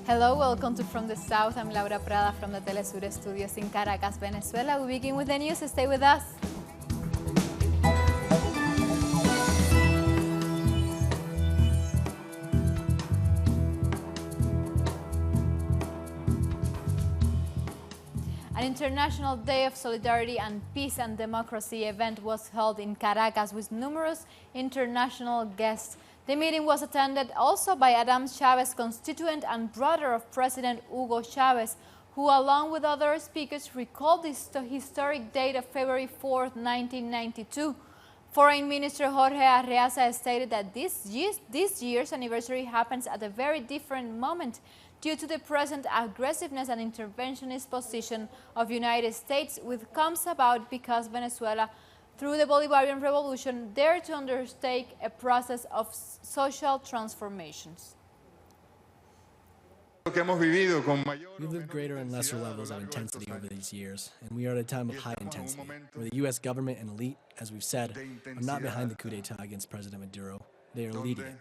Hello, welcome to From the South. I'm Laura Prada from the Telesur studios in Caracas, Venezuela. We begin with the news. Stay with us. An International Day of Solidarity and Peace and Democracy event was held in Caracas with numerous international guests. The meeting was attended also by Adam Chavez, constituent and brother of President Hugo Chavez, who along with other speakers recalled the historic date of February 4, 1992. Foreign Minister Jorge Arreaza stated that this year's anniversary happens at a very different moment due to the present aggressiveness and interventionist position of the United States, which comes about because Venezuela, through the Bolivarian Revolution, dared to undertake a process of social transformations. We've lived greater and lesser levels of intensity over these years, and we are at a time of high intensity, where the U.S. government and elite, as we've said, are not behind the coup d'etat against President Maduro. They are leading it.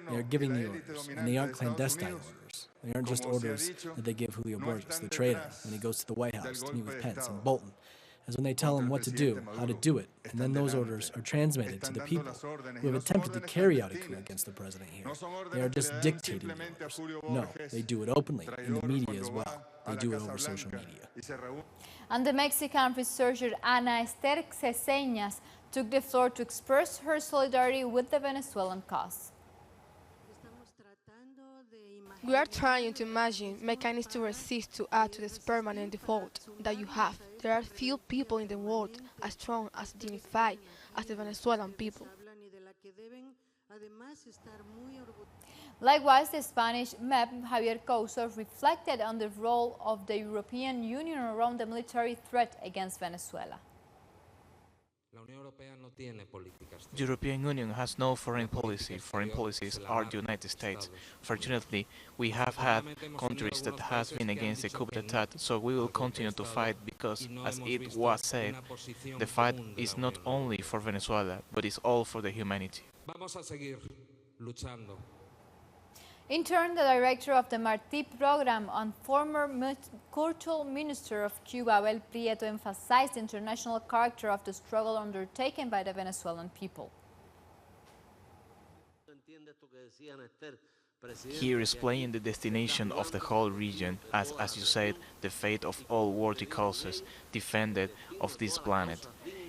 They are giving the orders, and they aren't clandestine orders. They aren't just orders that they give Julio Borges, the traitor, when he goes to the White House to meet with Pence and Bolton, as when they tell him what to do, how to do it, and then those orders are transmitted to the people who have attempted to carry out a coup against the president here. They are just dictating the orders. No, they do it openly, in the media as well. They do it over social media. And the Mexican researcher Ana Esther Ceseñas took the floor to express her solidarity with the Venezuelan cause. We are trying to imagine mechanisms to resist to add to this permanent default that you have. There are few people in the world as strong, as dignified as the Venezuelan people. Likewise, the Spanish MEP, Javier Couso, reflected on the role of the European Union around the military threat against Venezuela. The European Union has no foreign policy. Foreign policies are the United States. Fortunately, we have had countries that has been against the coup d'etat, so we will continue to fight because, as it was said, the fight is not only for Venezuela, but it's all for the humanity. In turn, the director of the Martí program and former cultural minister of Cuba, Abel Prieto, emphasized the international character of the struggle undertaken by the Venezuelan people. Here is playing the destination of the whole region, as you said, the fate of all worthy causes defended of this planet.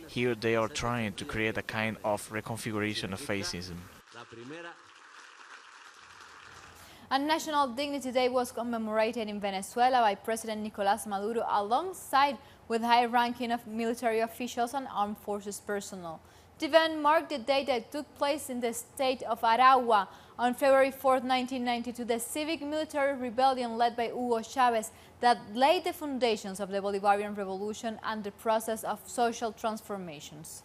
Here they are trying to create a kind of reconfiguration of fascism. And National Dignity Day was commemorated in Venezuela by President Nicolás Maduro alongside with high-ranking of military officials and armed forces personnel. The event marked the day that took place in the state of Aragua on February 4, 1992, the civic-military rebellion led by Hugo Chavez that laid the foundations of the Bolivarian Revolution and the process of social transformations.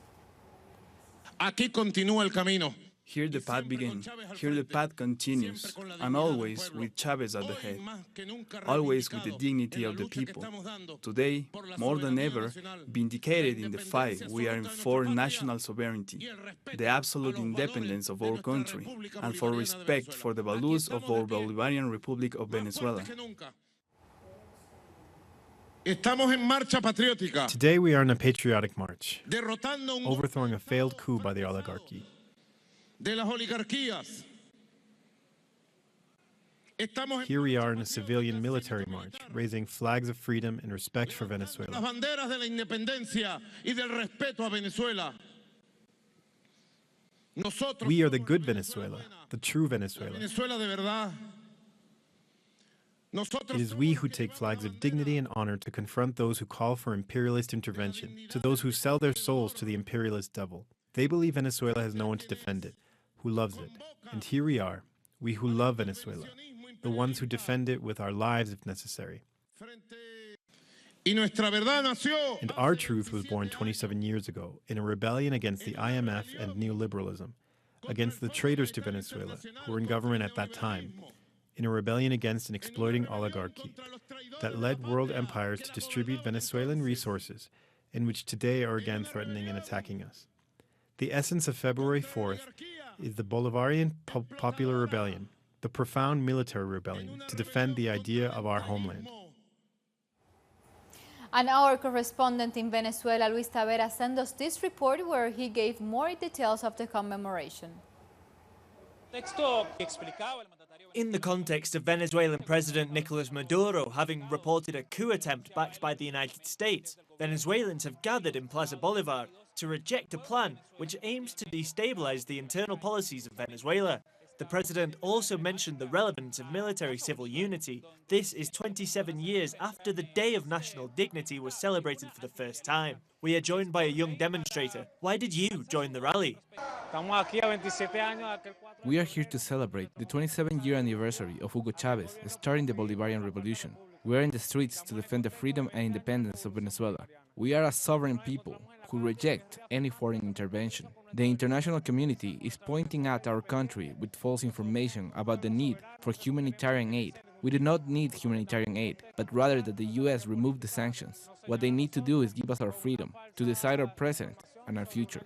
Aquí continúa el camino. Here the path begins, here the path continues, and always with Chavez at the head, always with the dignity of the people. Today, more than ever, vindicated in the fight, we are for national sovereignty, the absolute independence of our country, and for respect for the values of our Bolivarian Republic of Venezuela. Today we are in a patriotic march, overthrowing a failed coup by the oligarchy. Here we are in a civilian military march, raising flags of freedom and respect for Venezuela. We are the good Venezuela, the true Venezuela. It is we who take flags of dignity and honor to confront those who call for imperialist intervention, to those who sell their souls to the imperialist devil. They believe Venezuela has no one to defend it, who loves it. And here we are, we who love Venezuela, the ones who defend it with our lives if necessary. And our truth was born 27 years ago in a rebellion against the IMF and neoliberalism, against the traitors to Venezuela who were in government at that time, in a rebellion against an exploiting oligarchy that led world empires to distribute Venezuelan resources, in which today are again threatening and attacking us. The essence of February 4th is the Bolivarian Popular Rebellion, the profound military rebellion to defend the idea of our homeland. And our correspondent in Venezuela, Luis Tavera, sent us this report where he gave more details of the commemoration. In the context of Venezuelan President Nicolas Maduro having reported a coup attempt backed by the United States, Venezuelans have gathered in Plaza Bolivar to reject a plan which aims to destabilize the internal policies of Venezuela. The president also mentioned the relevance of military-civil unity. This is 27 years after the Day of National Dignity was celebrated for the first time. We are joined by a young demonstrator. Why did you join the rally? We are here to celebrate the 27th-year anniversary of Hugo Chavez starting the Bolivarian Revolution. We are in the streets to defend the freedom and independence of Venezuela. We are a sovereign people who reject any foreign intervention. The international community is pointing at our country with false information about the need for humanitarian aid. We do not need humanitarian aid, but rather that the US remove the sanctions. What they need to do is give us our freedom to decide our present and our future.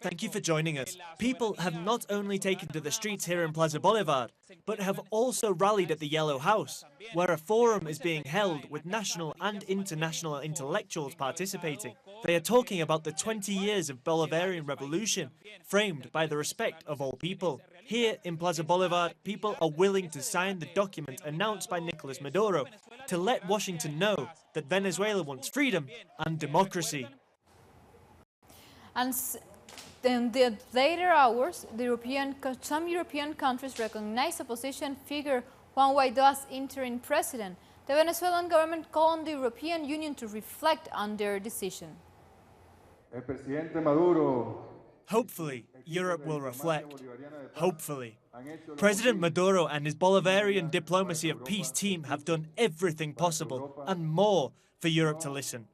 Thank you for joining us. People have not only taken to the streets here in Plaza Bolivar, but have also rallied at the Yellow House, where a forum is being held with national and international intellectuals participating. They are talking about the 20 years of Bolivarian revolution, framed by the respect of all people. Here in Plaza Bolivar, people are willing to sign the document announced by Nicolas Maduro to let Washington know that Venezuela wants freedom and democracy. And in the later hours, some European countries recognized opposition figure Juan Guaidó as interim president. The Venezuelan government called on the European Union to reflect on their decision. Hopefully, Europe will reflect. Hopefully. President Maduro and his Bolivarian diplomacy of peace team have done everything possible and more for Europe to listen,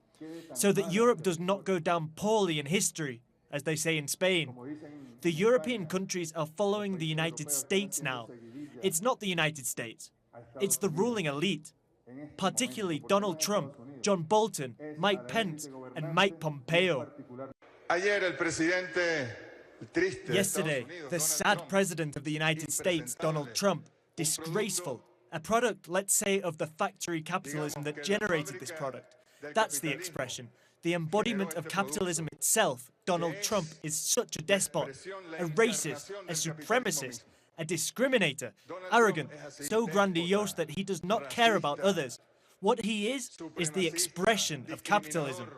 so that Europe does not go down poorly in history, as they say in Spain. The European countries are following the United States now. It's not the United States. It's the ruling elite, particularly Donald Trump, John Bolton, Mike Pence, and Mike Pompeo. Yesterday, the sad president of the United States, Donald Trump, disgraceful, a product, let's say, of the factory capitalism that generated this product. That's the expression. The embodiment of capitalism itself. Donald Trump is such a despot, a racist, a supremacist, a discriminator, arrogant, so grandiose that he does not care about others. What he is the expression of capitalism.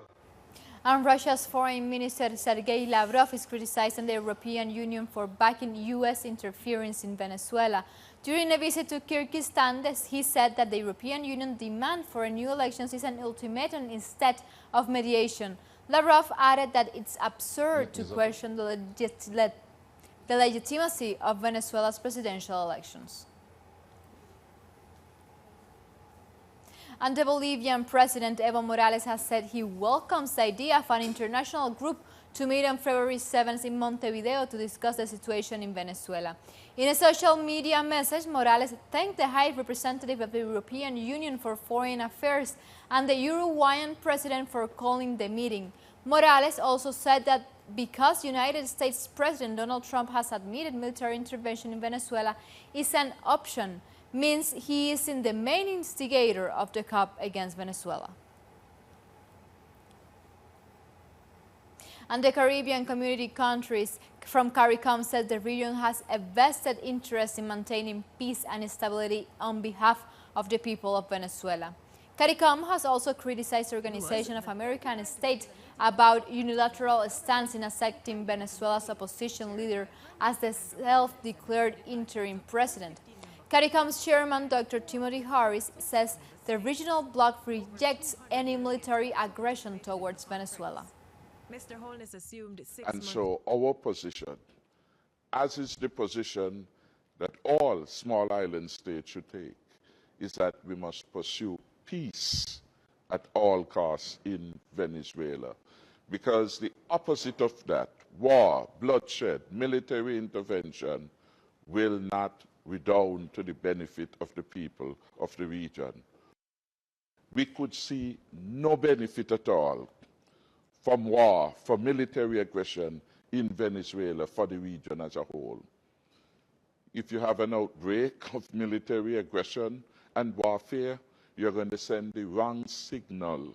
And Russia's Foreign Minister Sergei Lavrov is criticizing the European Union for backing U.S. interference in Venezuela. During a visit to Kyrgyzstan, he said that the European Union demand for new elections is an ultimatum instead of mediation. Lavrov added that it's absurd to question the legitimacy of Venezuela's presidential elections. And the Bolivian President Evo Morales has said he welcomes the idea of an international group to meet on February 7th in Montevideo to discuss the situation in Venezuela. In a social media message, Morales thanked the High Representative of the European Union for Foreign Affairs and the Uruguayan President for calling the meeting. Morales also said that because United States President Donald Trump has admitted military intervention in Venezuela is an option, means he is the main instigator of the coup against Venezuela. And the Caribbean community countries from CARICOM said the region has a vested interest in maintaining peace and stability on behalf of the people of Venezuela. CARICOM has also criticized the Organization of American States about unilateral stance in accepting Venezuela's opposition leader as the self-declared interim president. CARICOM's chairman, Dr. Timothy Harris, says the regional bloc rejects any military aggression towards Venezuela. Mr. Holness assumed 6 and months. so our position, as is the position that all small island states should take, is that we must pursue peace at all costs in Venezuela. Because the opposite of that, war, bloodshed, military intervention, will not redound to the benefit of the people of the region. We could see no benefit at all from war, from military aggression in Venezuela for the region as a whole. if you have an outbreak of military aggression and warfare, you're going to send the wrong signal.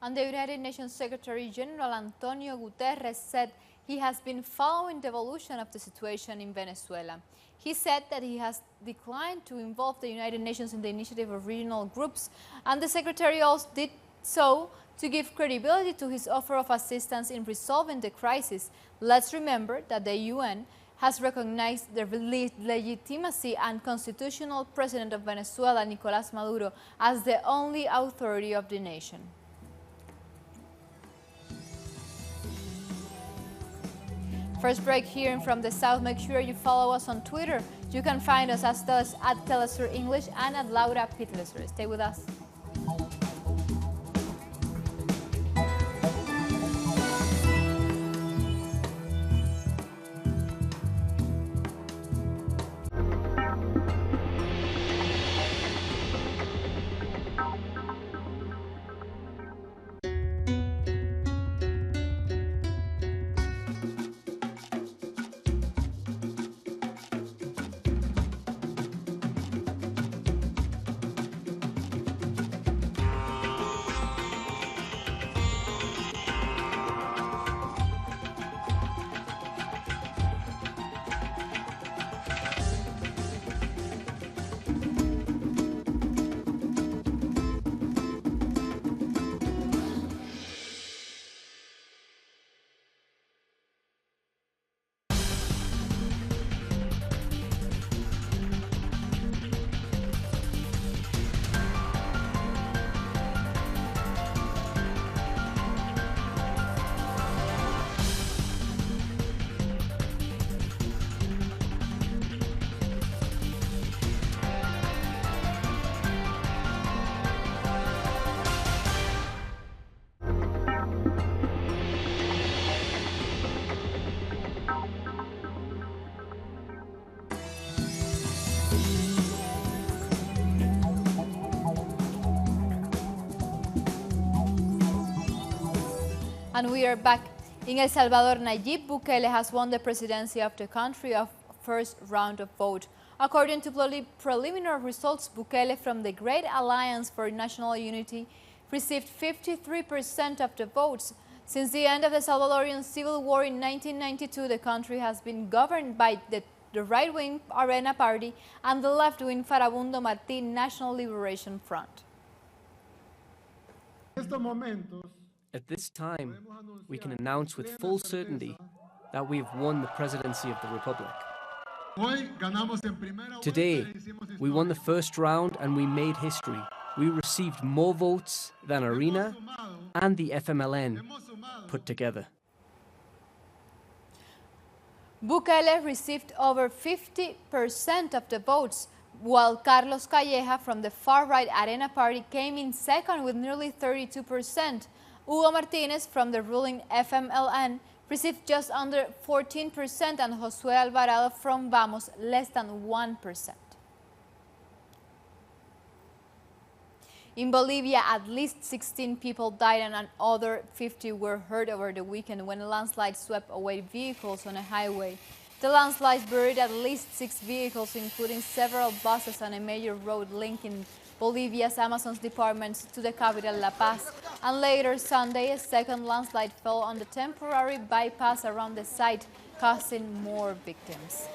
And the United Nations Secretary General Antonio Guterres said he has been following the evolution of the situation in Venezuela. He said that he has declined to involve the United Nations in the initiative of regional groups, and the Secretary also did so to give credibility to his offer of assistance in resolving the crisis. Let's remember that the UN has recognized the legitimacy and constitutional president of Venezuela, Nicolás Maduro, as the only authority of the nation. First break here from the South. Make sure you follow us on Twitter. You can find us at Telesur English and at Laura Pitleser. Stay with us. And we are back. In El Salvador, Nayib Bukele has won the presidency of the country of first round of vote. According to preliminary results, Bukele from the Great Alliance for National Unity received 53% of the votes. Since the end of the Salvadorian Civil War in 1992, the country has been governed by the right-wing Arena Party and the left-wing Farabundo Martí National Liberation Front. At this time, we can announce with full certainty that we have won the presidency of the Republic. Today, we won the first round and we made history. We received more votes than Arena and the FMLN put together. Bukele received over 50% of the votes, while Carlos Calleja from the far-right Arena Party came in second with nearly 32%. Hugo Martinez from the ruling FMLN received just under 14% and Josué Alvarado from Vamos less than 1%. In Bolivia, at least 16 people died and another 50 were hurt over the weekend when a landslide swept away vehicles on a highway. The landslide buried at least 6 vehicles, including several buses on a major road linking Bolivia's Amazon departments to the capital, La Paz. And later Sunday, a second landslide fell on the temporary bypass around the site, causing more victims.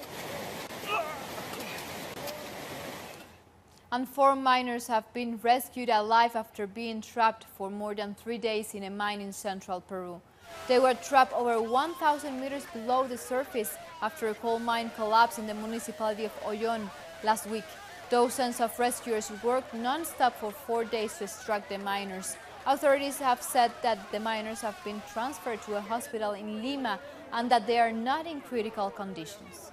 And 4 miners have been rescued alive after being trapped for more than 3 days in a mine in central Peru. They were trapped over 1,000 meters below the surface after a coal mine collapsed in the municipality of Ollón last week. Dozens of rescuers worked non-stop for 4 days to extract the miners. Authorities have said that the miners have been transferred to a hospital in Lima and that they are not in critical conditions.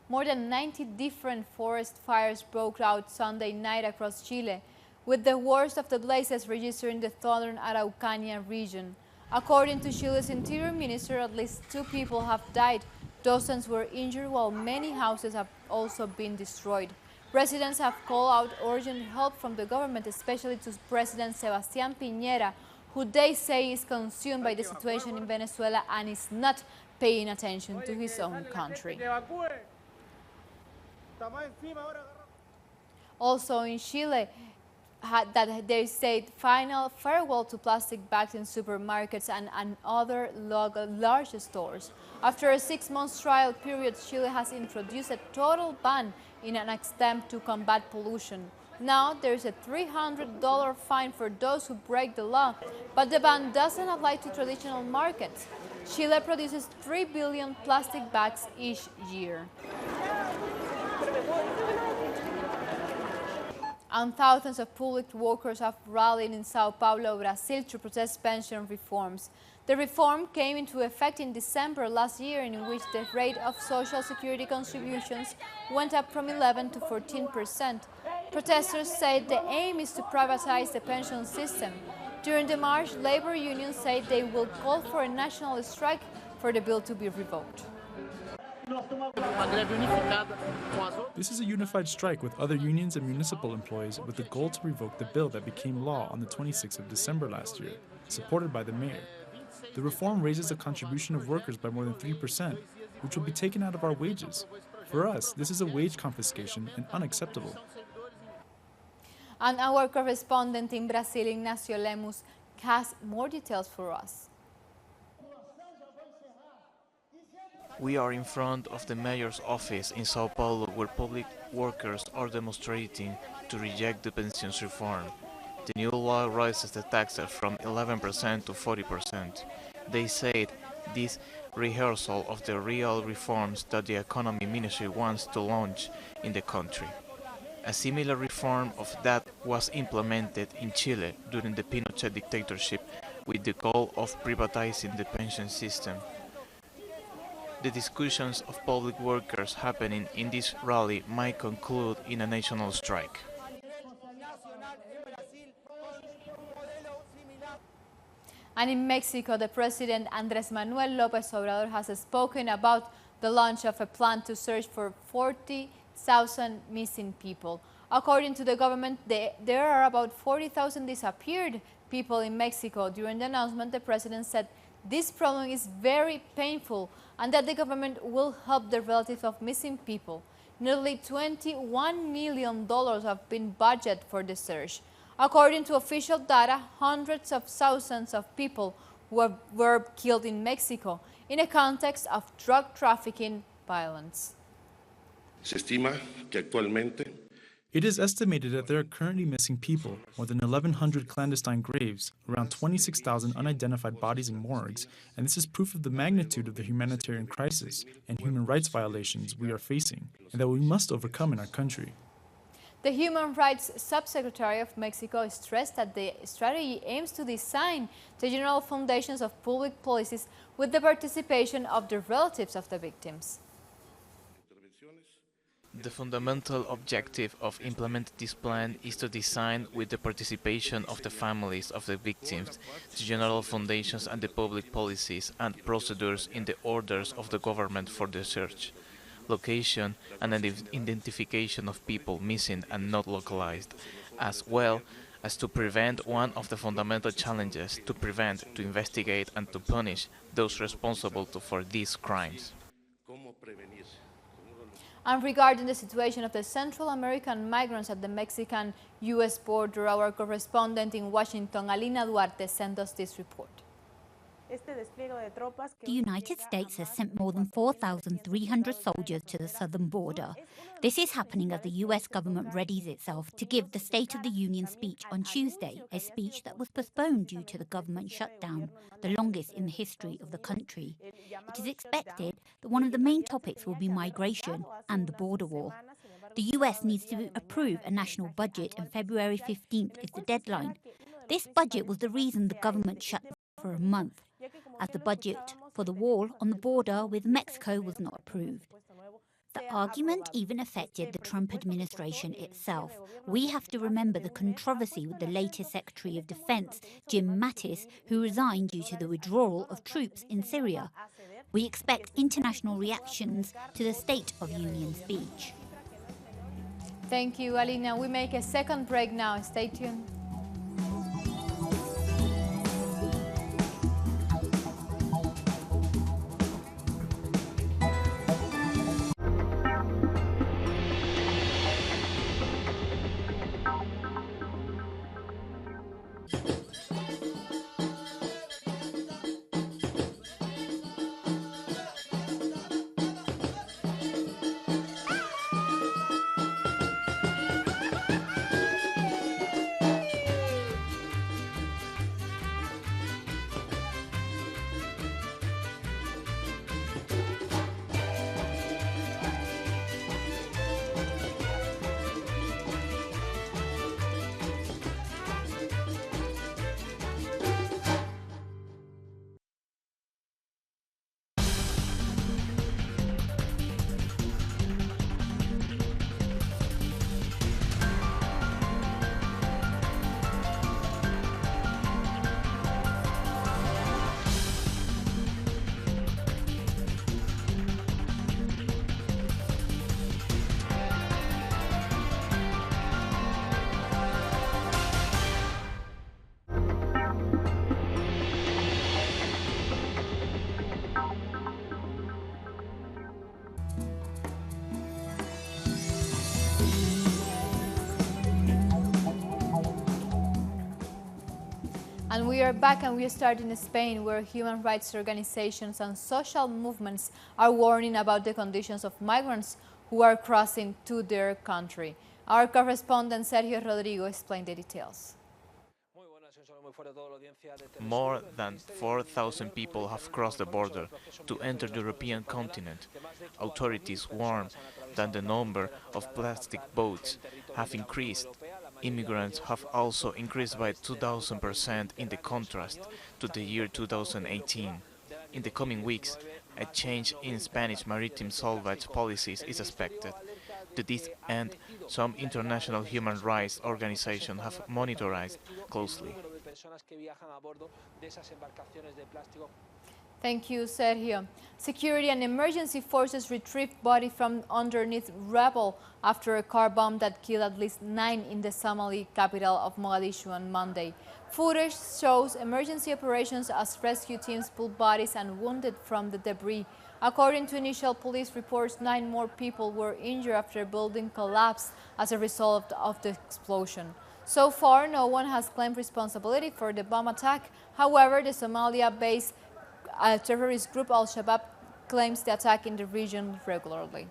More than 90 different forest fires broke out Sunday night across Chile, with the worst of the blazes registered in the southern Araucania region. According to Chile's Interior Minister, at least 2 people have died. Dozens were injured, while many houses have also been destroyed. Residents have called out urgent help from the government, especially to President Sebastián Piñera, who they say is consumed by the situation in Venezuela and is not paying attention to his own country. Also in Chile, that they said final farewell to plastic bags in supermarkets and other large stores. After a 6-month trial period, Chile has introduced a total ban in an attempt to combat pollution. Now there is a $300 fine for those who break the law, but the ban doesn't apply to traditional markets. Chile produces 3 billion plastic bags each year. And thousands of public workers have rallied in Sao Paulo, Brazil to protest pension reforms. The reform came into effect in December last year, in which the rate of social security contributions went up from 11 to 14%. Protesters said the aim is to privatize the pension system. During the march, labor unions said they will call for a national strike for the bill to be revoked. This is a unified strike with other unions and municipal employees with the goal to revoke the bill that became law on the 26th of December last year, supported by the mayor. The reform raises the contribution of workers by more than 3%, which will be taken out of our wages. For us, this is a wage confiscation and unacceptable. And our correspondent in Brazil, Ignacio Lemus, has more details for us. We are in front of the mayor's office in Sao Paulo, where public workers are demonstrating to reject the pensions reform. The new law raises the taxes from 11% to 40%. They said this rehearsal of the real reforms that the economy ministry wants to launch in the country. A similar reform of that was implemented in Chile during the Pinochet dictatorship with the goal of privatizing the pension system. The discussions of public workers happening in this rally might conclude in a national strike. And in Mexico, the President Andrés Manuel López Obrador has spoken about the launch of a plan to search for 40,000 missing people. According to the government, there are about 40,000 disappeared people in Mexico. During the announcement, the President said this problem is very painful and that the government will help the relatives of missing people. Nearly $21 million have been budgeted for the search. According to official data, hundreds of thousands of people were killed in Mexico in a context of drug trafficking violence. Se estima que actualmente It is estimated that there are currently missing people, more than 1,100 clandestine graves, around 26,000 unidentified bodies in morgues, and this is proof of the magnitude of the humanitarian crisis and human rights violations we are facing, and that we must overcome in our country. The Human Rights Subsecretary of Mexico stressed that the strategy aims to design the general foundations of public policies with the participation of the relatives of the victims. The fundamental objective of implementing this plan is to design with the participation of the families of the victims, the general foundations and the public policies and procedures in the orders of the government for the search, location and identification of people missing and not localized, as well as to prevent one of the fundamental challenges, to prevent, to investigate and to punish those responsible for these crimes. And regarding the situation of the Central American migrants at the Mexican-U.S. border, our correspondent in Washington, Alina Duarte, sent us this report. The United States has sent more than 4,300 soldiers to the southern border. This is happening as the U.S. government readies itself to give the State of the Union speech on Tuesday, a speech that was postponed due to the government shutdown, the longest in the history of the country. It is expected that one of the main topics will be migration and the border wall. The U.S. needs to approve a national budget, and February 15th is the deadline. This budget was the reason the government shut down for a month, as the budget for the wall on the border with Mexico was not approved. The argument even affected the Trump administration itself. We have to remember the controversy with the latest Secretary of Defense, Jim Mattis, who resigned due to the withdrawal of troops in Syria. We expect international reactions to the State of Union speech. Thank you, Alina. We make a second break now. Stay tuned. And we are back, and we start in Spain, where human rights organizations and social movements are warning about the conditions of migrants who are crossing to their country. Our correspondent Sergio Rodrigo explained the details. More than 4,000 people have crossed the border to enter the European continent. Authorities warn that the number of plastic boats have increased. Immigrants have also increased by 2,000% in the contrast to the year 2018. In the coming weeks, a change in Spanish maritime salvage policies is expected. To this end, some international human rights organizations have monitored closely. Thank you, Sergio. Security and emergency forces retrieved body from underneath rubble after a car bomb that killed at least 9 in the Somali capital of Mogadishu on Monday. Footage shows emergency operations as rescue teams pulled bodies and wounded from the debris. According to initial police reports, 9 more people were injured after a building collapsed as a result of the explosion. So far, no one has claimed responsibility for the bomb attack. However, the Somalia-based terrorist group Al-Shabaab claims the attack in the region regularly.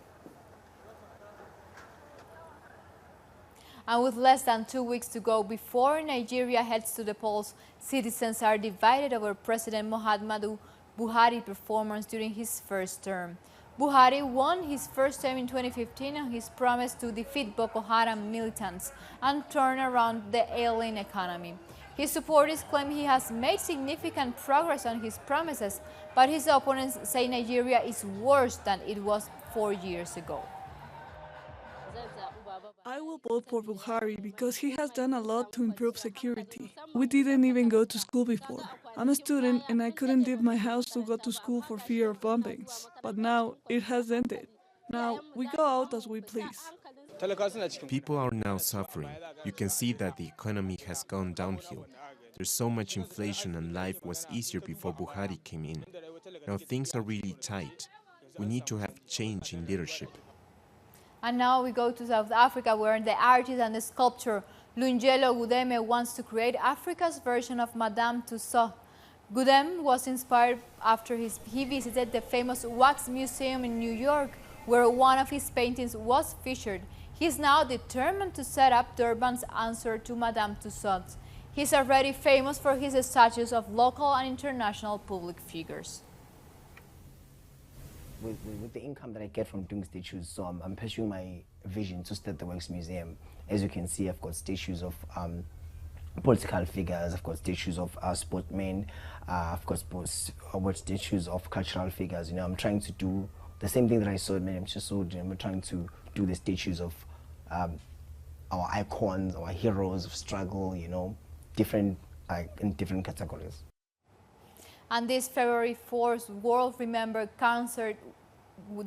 And with less than 2 weeks to go before Nigeria heads to the polls, citizens are divided over President Muhammadu Buhari's performance during his first term. Buhari won his first term in 2015 on his promise to defeat Boko Haram militants and turn around the ailing economy. His supporters claim he has made significant progress on his promises, but his opponents say Nigeria is worse than it was 4 years ago. I will vote for Buhari because he has done a lot to improve security. We didn't even go to school before. I'm a student and I couldn't leave my house to go to school for fear of bombings. But now it has ended. Now we go out as we please. People are now suffering. You can see that the economy has gone downhill. There's so much inflation and life was easier before Buhari came in. Now things are really tight. We need to have change in leadership. And now we go to South Africa, where the artist and the sculptor Lungello Gudeme wants to create Africa's version of Madame Tussauds. Gudeme was inspired after he visited the famous Wax Museum in New York, where one of his paintings was featured. He is now determined to set up Durban's answer to Madame Tussauds. He is already famous for his statues of local and international public figures. With the income that I get from doing statues, so I'm pursuing my vision to start the Wax Museum. As you can see, I've got statues of political figures, I've got statues of sportmen, I've got statues of cultural figures. You know, I'm trying to do the same thing that I saw at Madame Tussauds. I'm trying to do the statues of our icons, our heroes of struggle, you know, in different categories. And this February 4th, World Remember Cancer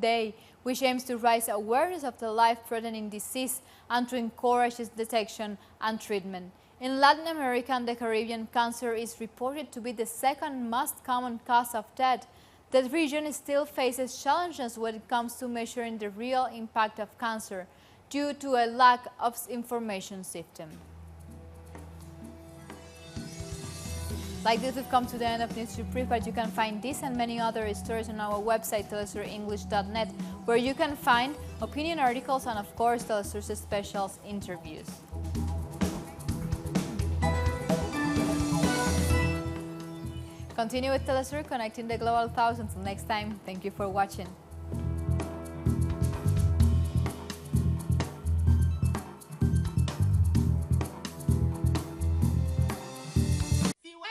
Day, which aims to raise awareness of the life-threatening disease and to encourage its detection and treatment. In Latin America and the Caribbean, cancer is reported to be the second most common cause of death. The region still faces challenges when it comes to measuring the real impact of cancer due to a lack of information system. Like this, we've come to the end of News Brief, but you can find this and many other stories on our website, telesurenglish.net, where you can find opinion articles and, of course, Telesur's specials interviews. Continue with Telesur, connecting the global thousands. Until next time, thank you for watching.